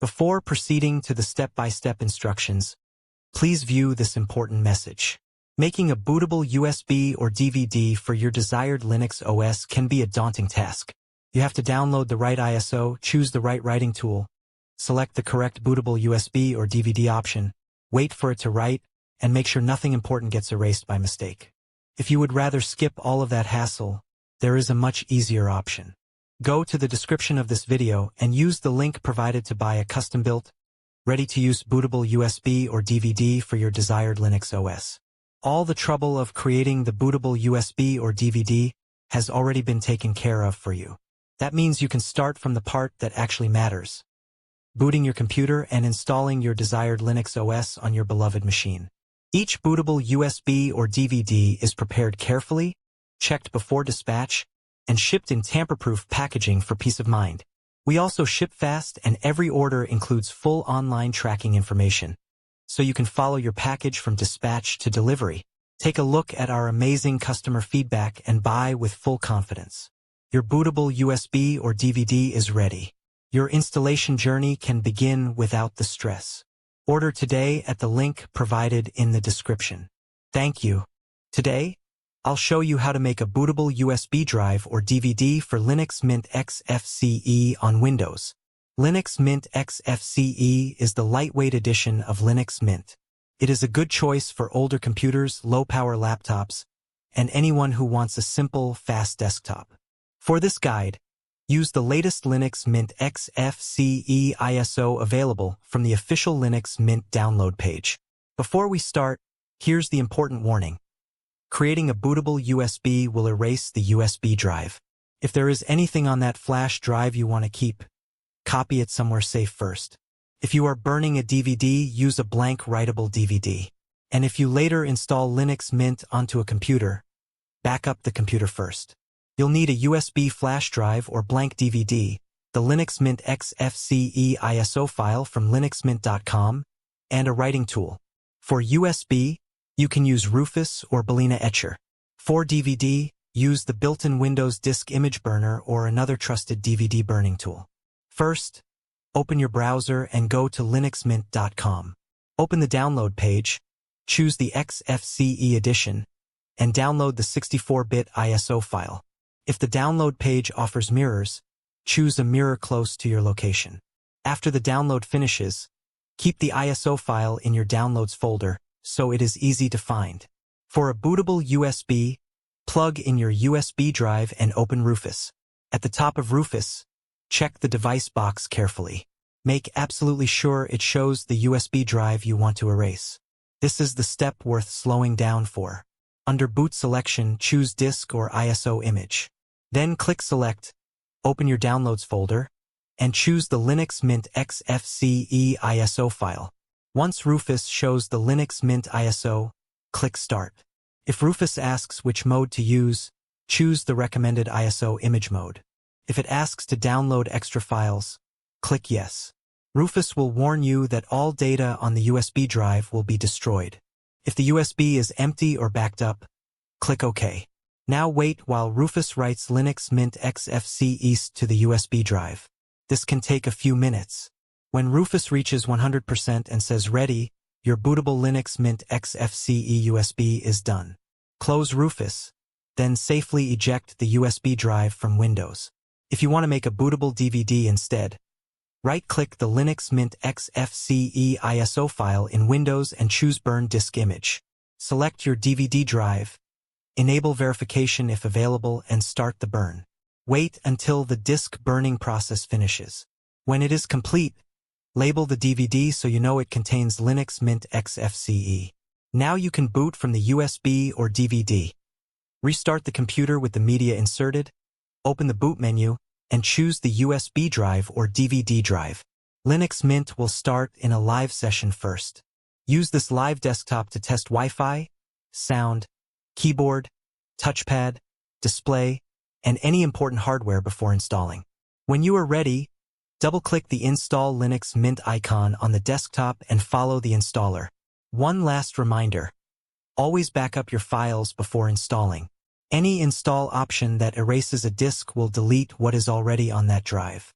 Before proceeding to the step-by-step instructions, please view this important message. Making a bootable USB or DVD for your desired Linux OS can be a daunting task. You have to download the right ISO, choose the right writing tool, select the correct bootable USB or DVD option, wait for it to write, and make sure nothing important gets erased by mistake. If you would rather skip all of that hassle, there is a much easier option. Go to the description of this video and use the link provided to buy a custom-built, ready-to-use bootable USB or DVD for your desired Linux OS. All the trouble of creating the bootable USB or DVD has already been taken care of for you. That means you can start from the part that actually matters: booting your computer and installing your desired Linux OS on your beloved machine. Each bootable USB or DVD is prepared carefully, checked before dispatch, and shipped in tamper-proof packaging for peace of mind. We also ship fast, and every order includes full online tracking information, so you can follow your package from dispatch to delivery. Take a look at our amazing customer feedback and buy with full confidence. Your bootable USB or DVD is ready. Your installation journey can begin without the stress. Order today at the link provided in the description. Thank you. Today, I'll show you how to make a bootable USB drive or DVD for Linux Mint Xfce on Windows. Linux Mint Xfce is the lightweight edition of Linux Mint. It is a good choice for older computers, low-power laptops, and anyone who wants a simple, fast desktop. For this guide, use the latest Linux Mint Xfce ISO available from the official Linux Mint download page. Before we start, here's the important warning. Creating a bootable USB will erase the USB drive. If there is anything on that flash drive you want to keep, copy it somewhere safe first. If you are burning a DVD, use a blank writable DVD. And if you later install Linux Mint onto a computer, back up the computer first. You'll need a USB flash drive or blank DVD, the Linux Mint Xfce ISO file from linuxmint.com, and a writing tool. For USB, you can use Rufus or Balena Etcher. For DVD, use the built-in Windows Disk Image Burner or another trusted DVD burning tool. First, open your browser and go to linuxmint.com. Open the download page, choose the Xfce edition, and download the 64-bit ISO file. If the download page offers mirrors, choose a mirror close to your location. After the download finishes, keep the ISO file in your Downloads folder so it is easy to find. For a bootable USB, plug in your USB drive and open Rufus. At the top of Rufus, check the device box carefully. Make absolutely sure it shows the USB drive you want to erase. This is the step worth slowing down for. Under Boot Selection, choose Disk or ISO Image. Then click Select, open your Downloads folder, and choose the Linux Mint Xfce ISO file. Once Rufus shows the Linux Mint ISO, click Start. If Rufus asks which mode to use, choose the recommended ISO image mode. If it asks to download extra files, click Yes. Rufus will warn you that all data on the USB drive will be destroyed. If the USB is empty or backed up, click OK. Now wait while Rufus writes Linux Mint Xfce to the USB drive. This can take a few minutes. When Rufus reaches 100% and says ready, your bootable Linux Mint Xfce USB is done. Close Rufus, then safely eject the USB drive from Windows. If you want to make a bootable DVD instead, right-click the Linux Mint Xfce ISO file in Windows and choose Burn Disk Image. Select your DVD drive, enable verification if available, and start the burn. Wait until the disk burning process finishes. When it is complete, label the DVD so you know it contains Linux Mint Xfce. Now you can boot from the USB or DVD. Restart the computer with the media inserted, open the boot menu, and choose the USB drive or DVD drive. Linux Mint will start in a live session first. Use this live desktop to test Wi-Fi, sound, keyboard, touchpad, display, and any important hardware before installing. When you are ready, double-click the Install Linux Mint icon on the desktop and follow the installer. One last reminder: always back up your files before installing. Any install option that erases a disk will delete what is already on that drive.